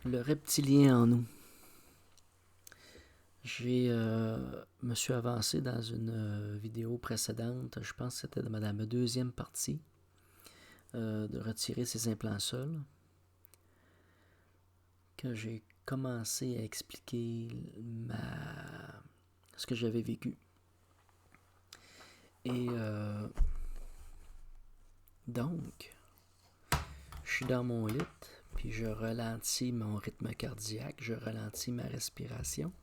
Le reptilien en nous. Me suis avancé dans une vidéo précédente, je pense que c'était dans ma deuxième partie, de retirer ses implants seuls, que j'ai commencé à expliquer ce que j'avais vécu. Et donc, je suis dans mon lit, puis je ralentis mon rythme cardiaque, je ralentis ma respiration.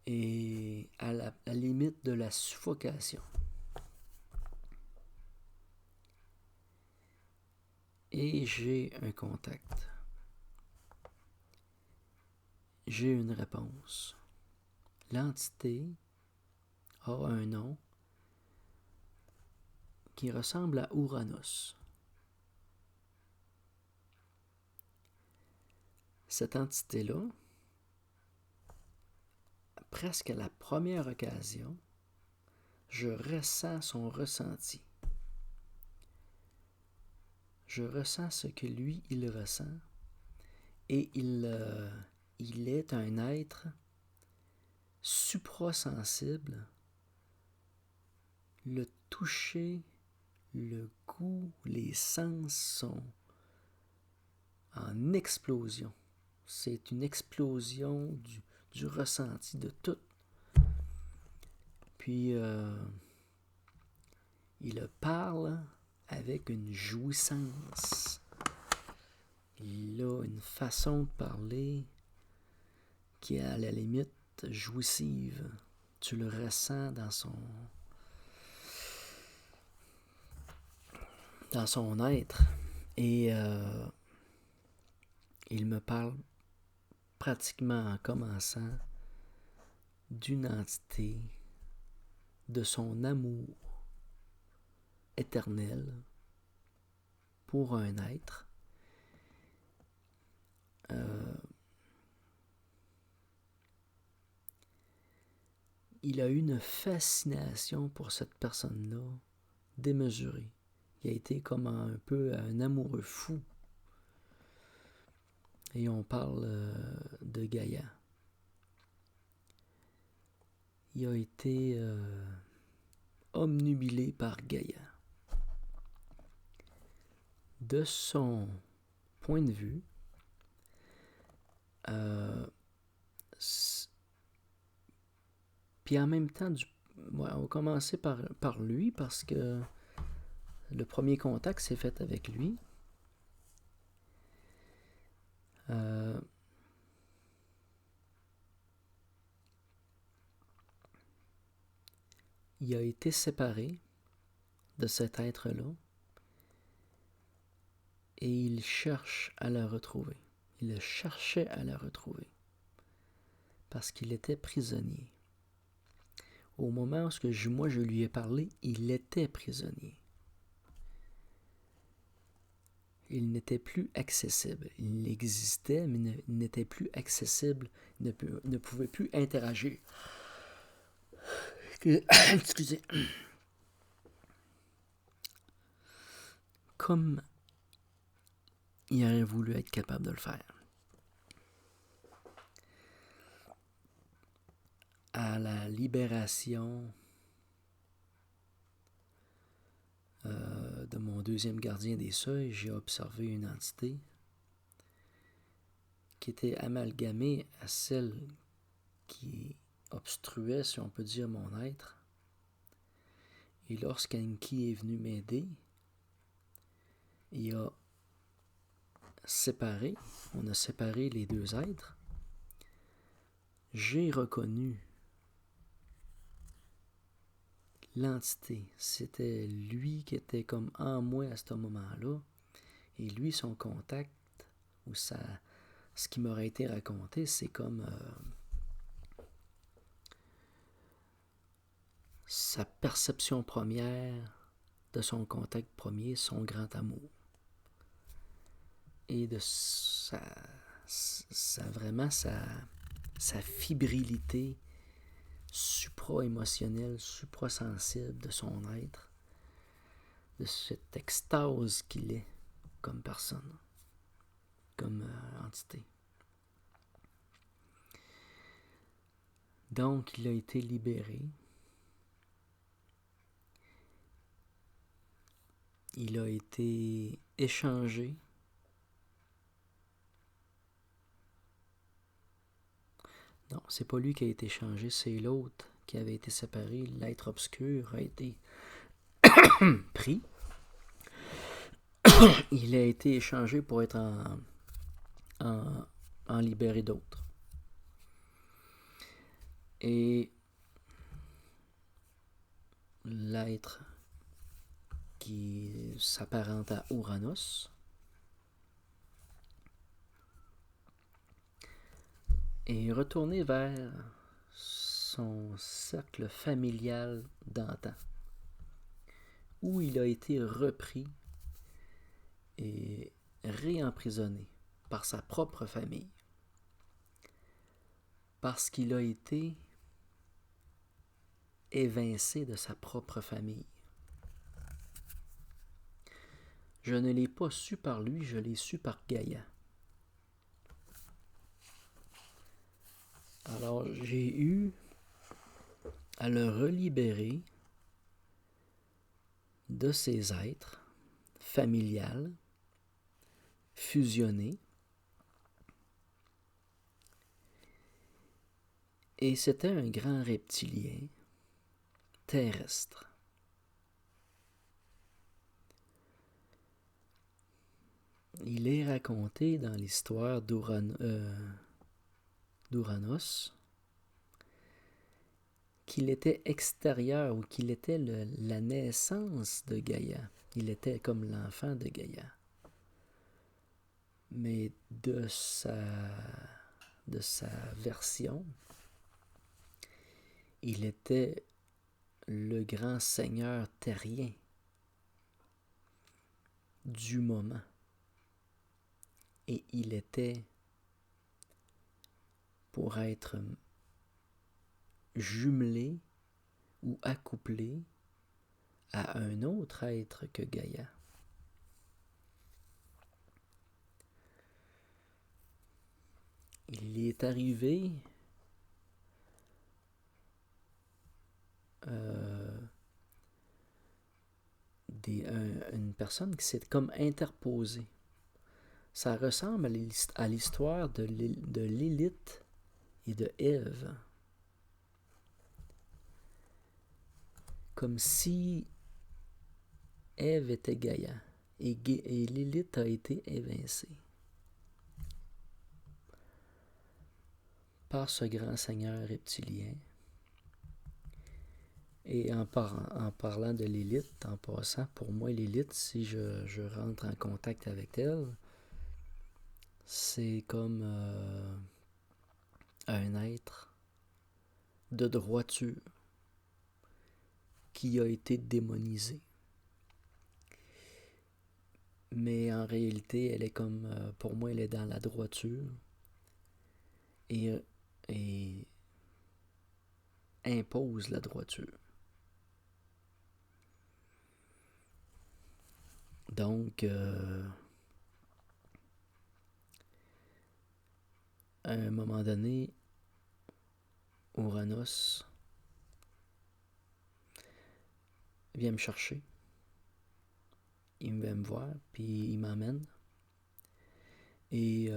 Et à la limite de la suffocation. Et j'ai un contact. J'ai une réponse. L'entité a un nom qui ressemble à Uranus. Cette entité-là, presque à la première occasion, je ressens son ressenti. Je ressens ce que lui, il ressent. Et il est un être suprasensible. Le toucher, le goût, les sens sont en explosion. C'est une explosion du ressenti de tout. Puis, il parle avec une jouissance. Il a une façon de parler qui est à la limite jouissive. Tu le ressens dans son être. Et il me parle pratiquement en commençant d'une entité, de son amour éternel pour un être. Il a eu une fascination pour cette personne-là démesurée. Il a été comme un peu un amoureux fou. Et on parle de Gaïa. Il a été omnubilé par Gaïa. De son point de vue, puis en même temps, on va commencer par lui parce que le premier contact s'est fait avec lui. Il a été séparé de cet être-là et il cherche à la retrouver. Il cherchait à la retrouver parce qu'il était prisonnier. Au moment où moi je lui ai parlé, il était prisonnier. Il n'était plus accessible. Il existait, mais il n'était plus accessible, ne pouvait plus interagir. Excusez. Comme il aurait voulu être capable de le faire. À la libération de mon deuxième gardien des seuils, j'ai observé une entité qui était amalgamée à celle qui obstruait, si on peut dire, mon être. Et lorsqu'Enki est venu m'aider, il a séparé, on a séparé les deux êtres. J'ai reconnu l'entité. C'était lui qui était comme en moi à ce moment-là. Et lui, son contact, ou ce qui m'aurait été raconté, c'est comme sa perception première de son contact premier, son grand amour. Et de vraiment sa fébrilité supra-émotionnelle, supra-sensible de son être, de cette extase qu'il est comme personne, comme entité. Donc, il a été libéré. Il a été échangé. Non, c'est pas lui qui a été échangé, c'est l'autre qui avait été séparé. L'être obscur a été pris. Il a été échangé pour être en libérer d'autres. Et l'être qui s'apparente à Ouranos est retourné vers son cercle familial d'antan, où il a été repris et réemprisonné par sa propre famille, parce qu'il a été évincé de sa propre famille. Je ne l'ai pas su par lui, je l'ai su par Gaïa. Alors, j'ai eu à le relibérer de ses êtres familiales, fusionnés. Et c'était un grand reptilien terrestre. Il est raconté dans l'histoire d'Ouranos qu'il était extérieur ou qu'il était la naissance de Gaïa. Il était comme l'enfant de Gaïa. Mais de sa version, il était le grand seigneur terrien du moment. Et il était pour être jumelé ou accouplé à un autre être que Gaïa. Il est arrivé une personne qui s'est comme interposée. Ça ressemble à l'histoire de Lilith et de Ève. Comme si Ève était Gaïa et Lilith a été évincée par ce grand seigneur reptilien. Et en parlant de Lilith, en passant, pour moi, Lilith, si je rentre en contact avec elle, c'est comme un être de droiture qui a été démonisé. Mais en réalité, elle est comme, pour moi, elle est dans la droiture et impose la droiture. Donc, à un moment donné, Ouranos vient me chercher. Il vient me voir, puis il m'emmène. Et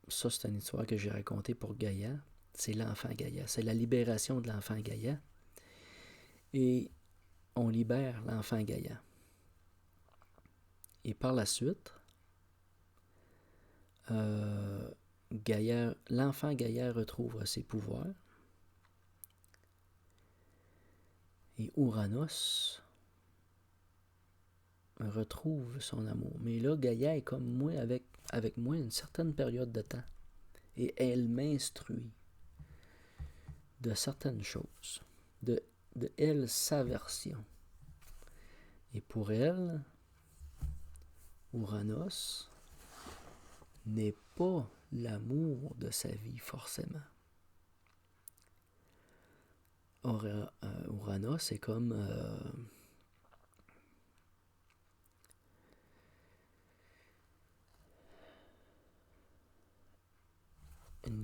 ça, c'est une histoire que j'ai racontée pour Gaïa. C'est l'enfant Gaïa. C'est la libération de l'enfant Gaïa. Et on libère l'enfant Gaïa. Et par la suite, l'enfant Gaïa retrouve ses pouvoirs. Et Ouranos retrouve son amour. Mais là, Gaïa est comme moi avec moi une certaine période de temps. Et elle m'instruit de certaines choses. De elle, sa version. Et pour elle, Ouranos n'est pas l'amour de sa vie forcément. Ouranos est comme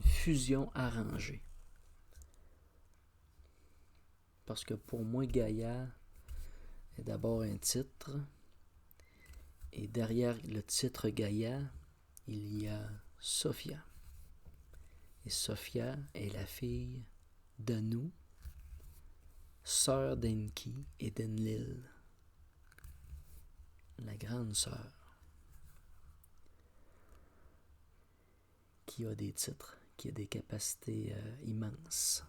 une fusion arrangée. Parce que pour moi, Gaïa est d'abord un titre, et derrière le titre Gaïa, il y a Sophia. Et Sophia est la fille d'Anu, sœur d'Enki et d'Enlil, la grande sœur, qui a des titres, qui a des capacités immenses.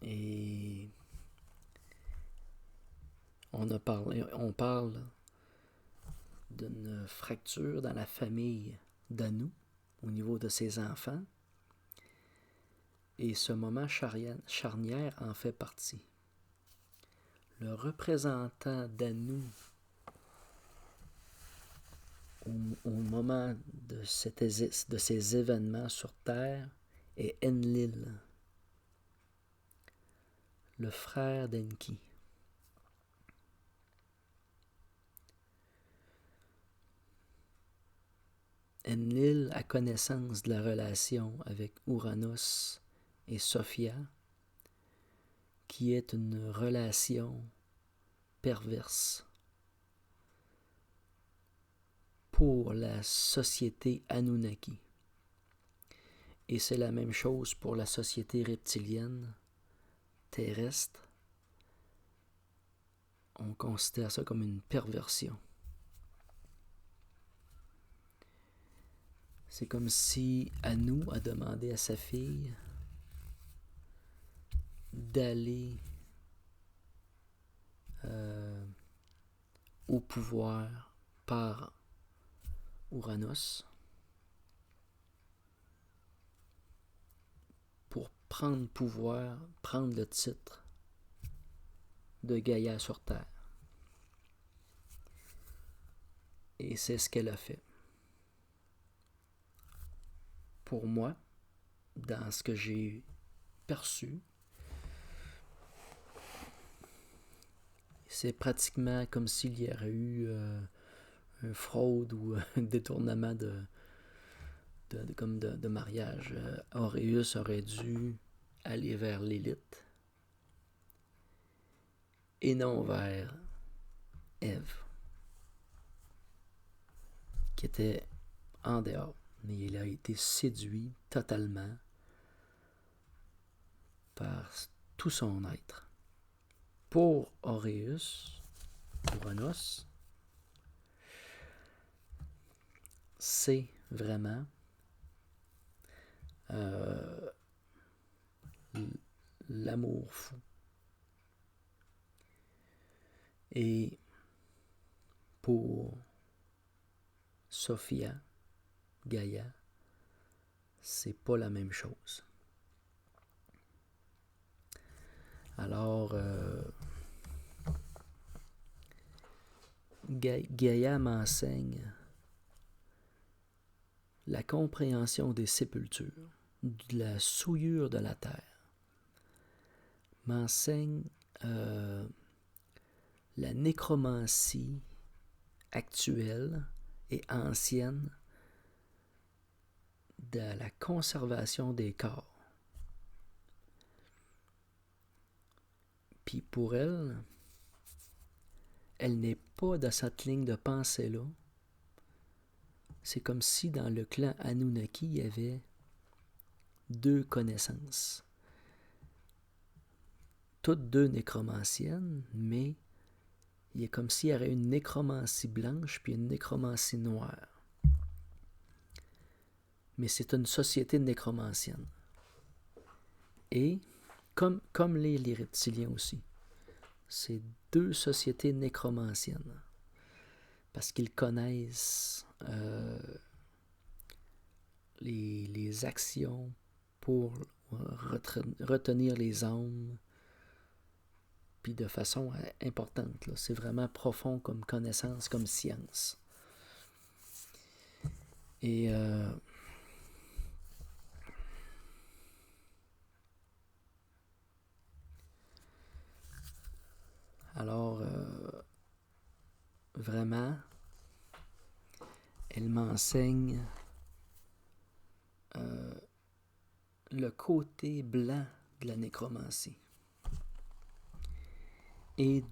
Et on parle d'une fracture dans la famille d'Anu au niveau de ses enfants. Et ce moment charnière en fait partie. Le représentant d'Anu au moment de ces événements sur Terre est Enlil, le frère d'Enki. Enlil a connaissance de la relation avec Ouranos et Sophia, qui est une relation perverse pour la société Anunnaki. Et c'est la même chose pour la société reptilienne terrestre. On considère ça comme une perversion. C'est comme si Anu a demandé à sa fille d'aller au pouvoir par Ouranos pour prendre pouvoir, prendre le titre de Gaïa sur Terre. Et c'est ce qu'elle a fait. Pour moi, dans ce que j'ai perçu, c'est pratiquement comme s'il y aurait eu une fraude ou un détournement de mariage. Auréus aurait dû aller vers l'élite et non vers Ève, qui était en dehors. Mais il a été séduit totalement par tout son être. Pour Auréus, Ouranos, c'est vraiment l'amour fou. Et pour Sophia, Gaïa, c'est pas la même chose. Alors, Gaïa m'enseigne la compréhension des sépultures, de la souillure de la terre, m'enseigne la nécromancie actuelle et ancienne de la conservation des corps. Puis pour elle, elle n'est pas dans cette ligne de pensée-là. C'est comme si dans le clan Anunnaki, il y avait deux connaissances. Toutes deux nécromanciennes, mais il est comme s'il y avait une nécromancie blanche puis une nécromancie noire. Mais c'est une société nécromancienne. Et comme les reptiliens aussi, c'est deux sociétés nécromanciennes. Parce qu'ils connaissent les actions pour retenir les âmes, puis de façon importante. Là. C'est vraiment profond comme connaissance, comme science. Et alors, vraiment, elle m'enseigne le côté blanc de la nécromancie et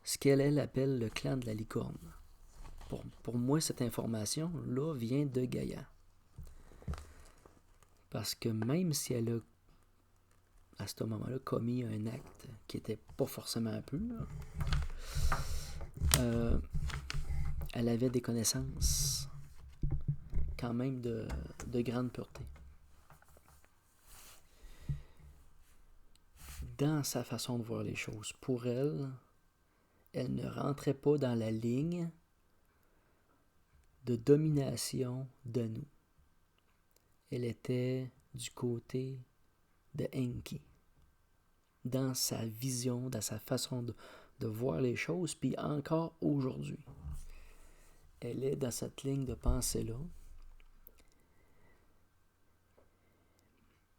ce qu'elle appelle le clan de la licorne. Pour moi, cette information-là vient de Gaïa. Parce que même si elle a, à ce moment-là, commis un acte qui n'était pas forcément pur, elle avait des connaissances quand même de grande pureté. Dans sa façon de voir les choses, pour elle, elle ne rentrait pas dans la ligne de domination de nous. Elle était du côté de Enki, dans sa vision, dans sa façon de voir les choses, puis encore aujourd'hui. Elle est dans cette ligne de pensée-là.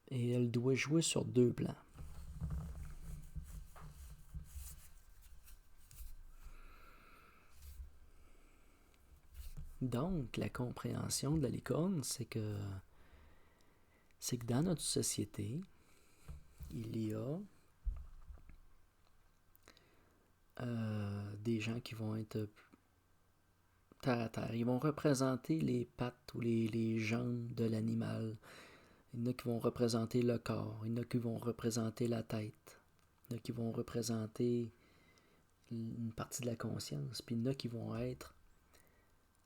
Et elle doit jouer sur deux plans. Donc, la compréhension de la licorne, c'est que dans notre société, il y a des gens qui vont être terre à terre. Ils vont représenter les pattes ou les jambes de l'animal. Il y en a qui vont représenter le corps. Il y en a qui vont représenter la tête. Il y en a qui vont représenter une partie de la conscience. Puis il y en a qui vont être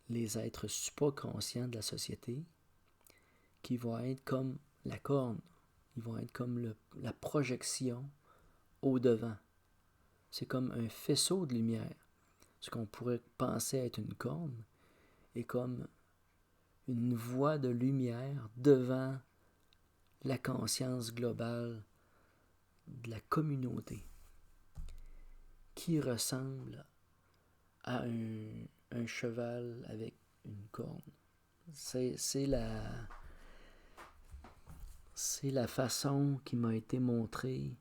les êtres supra-conscients de la société, qui vont être comme la corne. Ils vont être comme la projection au devant. C'est comme un faisceau de lumière. Ce qu'on pourrait penser être une corne est comme une voie de lumière devant la conscience globale de la communauté qui ressemble à un cheval avec une corne. C'est la façon qui m'a été montrée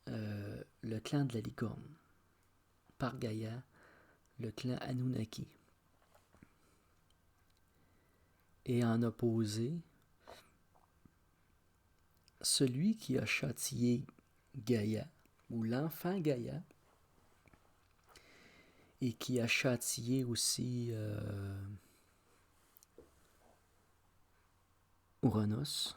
le clan de la licorne par Gaïa, le clan Anunnaki. Et en opposé, celui qui a châtié Gaïa, ou l'enfant Gaïa, et qui a châtié aussi Ouranos,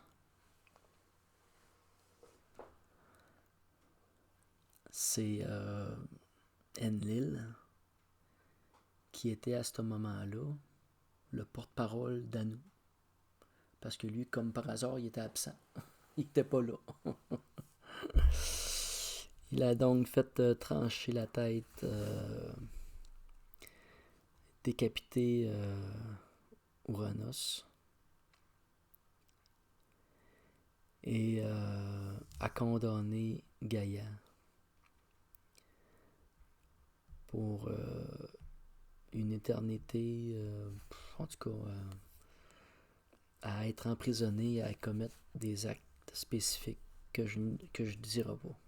c'est Enlil, qui était à ce moment-là le porte-parole d'Anu. Parce que lui, comme par hasard, il était absent. Il n'était pas là. Il a donc fait trancher la tête, décapiter Ouranos. Et a condamné Gaïa pour une éternité, en tout cas, à être emprisonné et à commettre des actes spécifiques que je ne dirai pas,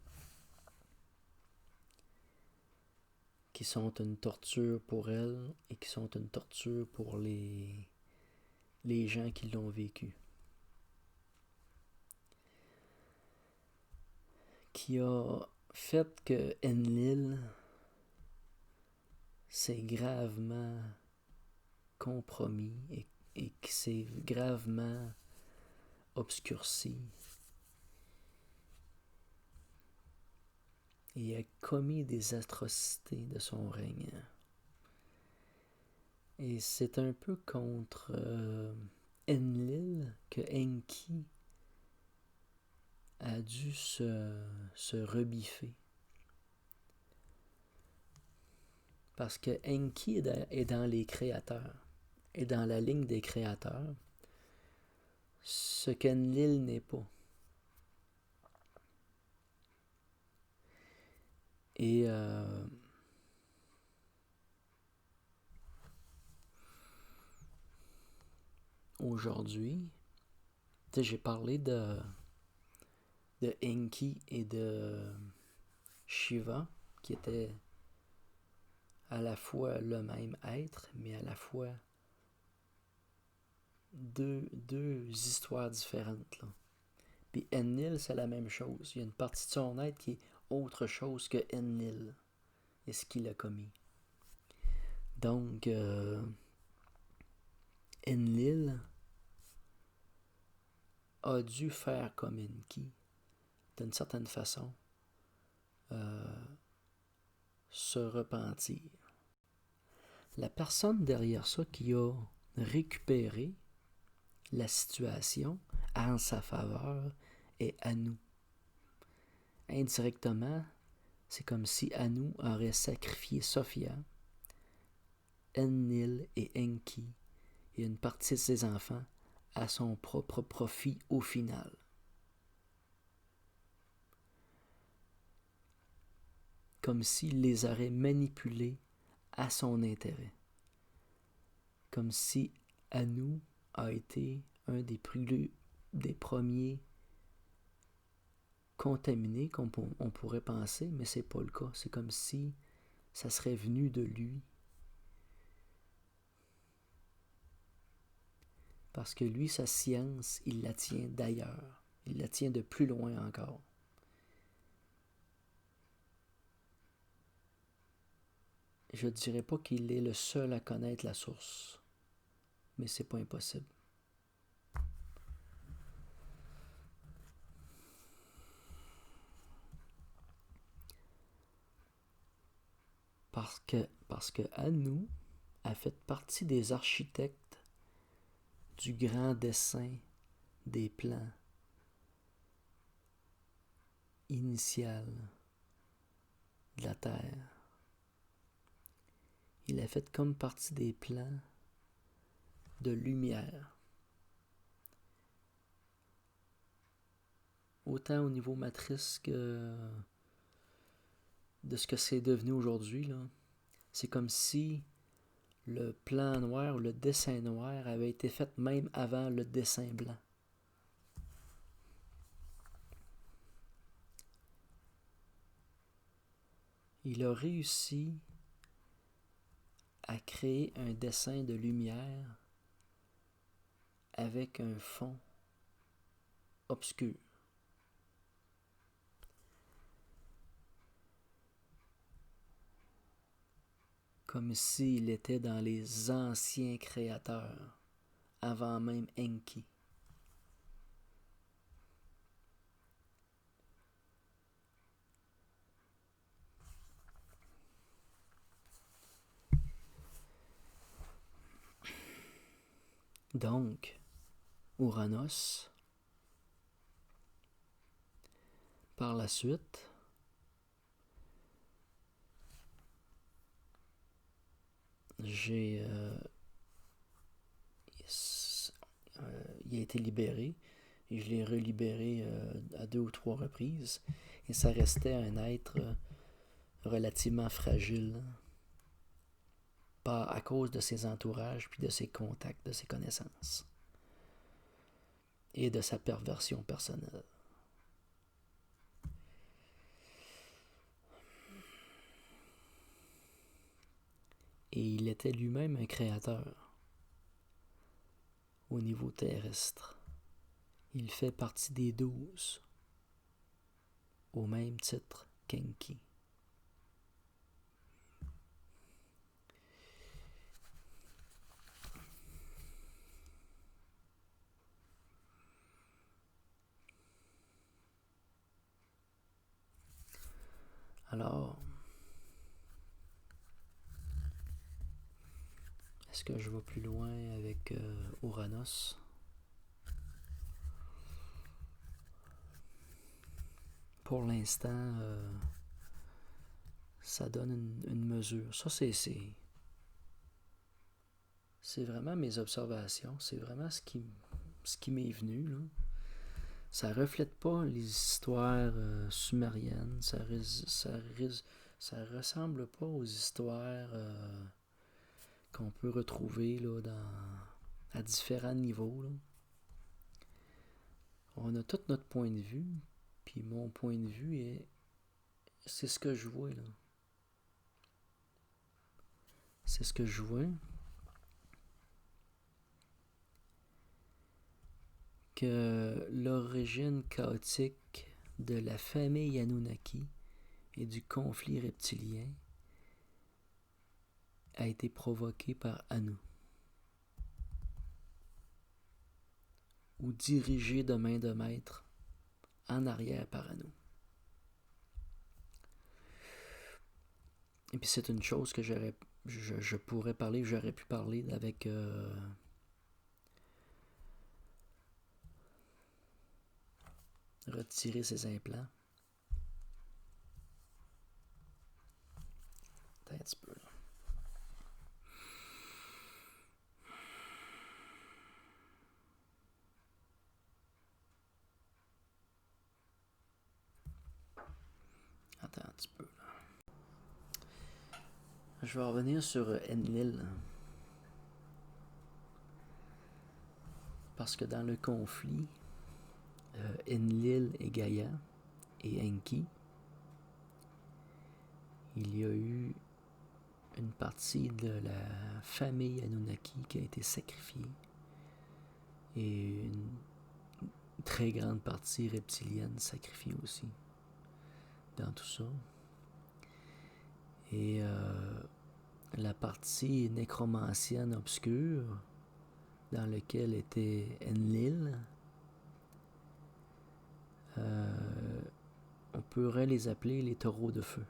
qui sont une torture pour elle et qui sont une torture pour les gens qui l'ont vécu. Qui a fait que Enlil s'est gravement compromis et qui s'est gravement obscurci et a commis des atrocités de son règne. Et c'est un peu contre Enlil que Enki a dû se rebiffer. Parce que Enki est dans les créateurs, est dans la ligne des créateurs, ce qu'Enlil n'est pas. Et aujourd'hui, j'ai parlé de Enki et de Shiva, qui étaient à la fois le même être, mais à la fois deux histoires différentes, là. Puis Enlil, c'est la même chose. Il y a une partie de son être qui est autre chose que Enlil et ce qu'il a commis. Donc, Enlil a dû faire comme Enki, d'une certaine façon, se repentir. La personne derrière ça qui a récupéré la situation en sa faveur est Anu. Indirectement, c'est comme si Anu aurait sacrifié Sophia, Enlil et Enki et une partie de ses enfants à son propre profit au final. Comme s'il les aurait manipulés à son intérêt. Comme si Anu a été un des premiers contaminés qu'on pourrait penser, mais c'est pas le cas. C'est comme si ça serait venu de lui. Parce que lui, sa science, il la tient d'ailleurs. Il la tient de plus loin encore. Je ne dirais pas qu'il est le seul à connaître la source, mais c'est pas impossible. Parce que Anu a fait partie des architectes du grand dessin des plans initial de la Terre. Il a fait comme partie des plans de lumière. Autant au niveau matrice que de ce que c'est devenu aujourd'hui, là. C'est comme si le plan noir ou le dessin noir avait été fait même avant le dessin blanc. Il a réussi à créer un dessin de lumière avec un fond obscur. Comme s'il était dans les anciens créateurs, avant même Enki. Donc, Ouranos, par la suite, il a été libéré et je l'ai relibéré à 2 ou 3 reprises et ça restait un être relativement fragile, pas à cause de ses entourages puis de ses contacts, de ses connaissances et de sa perversion personnelle. Et il était lui-même un créateur au niveau terrestre. Il fait partie des 12, au même titre qu'Enki. Alors, est-ce que je vais plus loin avec Ouranos? Pour l'instant, ça donne une mesure. Ça, c'est vraiment mes observations. C'est vraiment ce qui m'est venu, là. Ça reflète pas les histoires sumériennes. Ça ressemble pas aux histoires qu'on peut retrouver là, à différents niveaux, là. On a tout notre point de vue, puis mon point de vue c'est ce que je vois, là. c'est ce que je vois. Que l'origine chaotique de la famille Anunnaki et du conflit reptilien a été provoquée par Anu, ou dirigée de main de maître en arrière par Anu. Et puis c'est une chose que je pourrais parler, j'aurais pu parler avec retirer ses implants. Attends un petit peu là. Attends un petit peu là. Je vais revenir sur Enlil. Parce que dans le conflit, Enlil et Gaïa et Enki, il y a eu une partie de la famille Anunnaki qui a été sacrifiée et une très grande partie reptilienne sacrifiée aussi dans tout ça. Et la partie nécromancienne obscure dans laquelle était Enlil, on pourrait les appeler les taureaux de feu.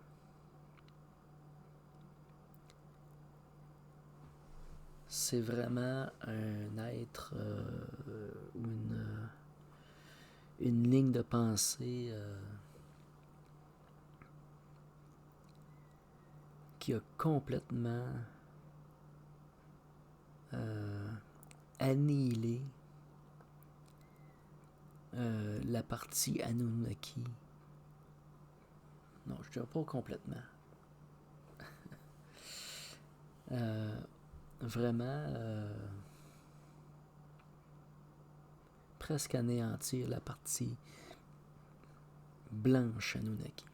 C'est vraiment un être ou une ligne de pensée qui a complètement annihilé la partie Anunnaki. Non, je dirais pas complètement. Vraiment presque anéantir la partie blanche Anunnaki.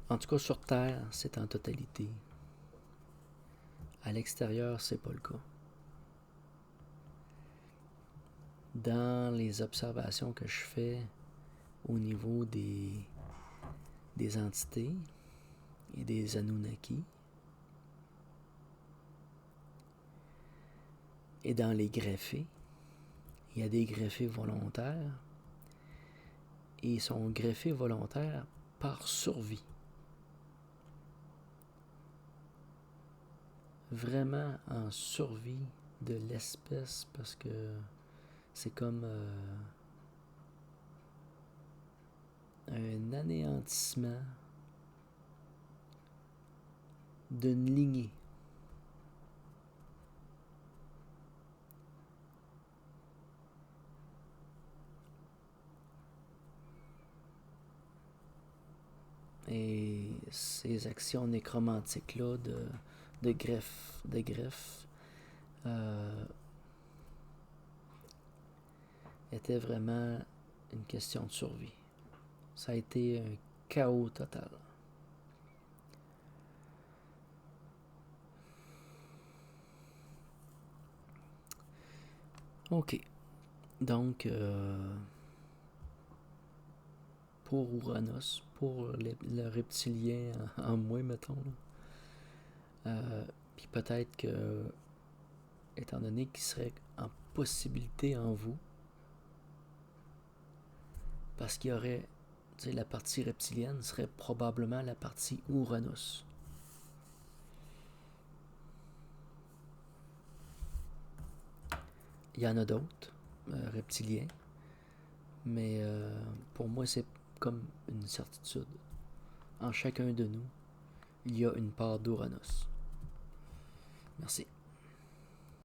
En tout cas, sur Terre, c'est en totalité. À l'extérieur, c'est pas le cas. Dans les observations que je fais au niveau des entités et des Anunnaki, et dans les greffés, il y a des greffés volontaires, et ils sont greffés volontaires par survie. Vraiment en survie de l'espèce, parce que c'est comme un anéantissement d'une lignée. Et ces actions nécromantiques-là de greffe étaient vraiment une question de survie. Ça a été un chaos total. Ok. Donc, pour Uranus, pour le reptilien en moi, mettons, puis peut-être que, étant donné qu'il serait en possibilité en vous, parce qu'il y aurait, tu sais, la partie reptilienne serait probablement la partie Uranus. Il y en a d'autres, reptiliens, mais pour moi, c'est comme une certitude. En chacun de nous, il y a une part d'Uranus. Merci.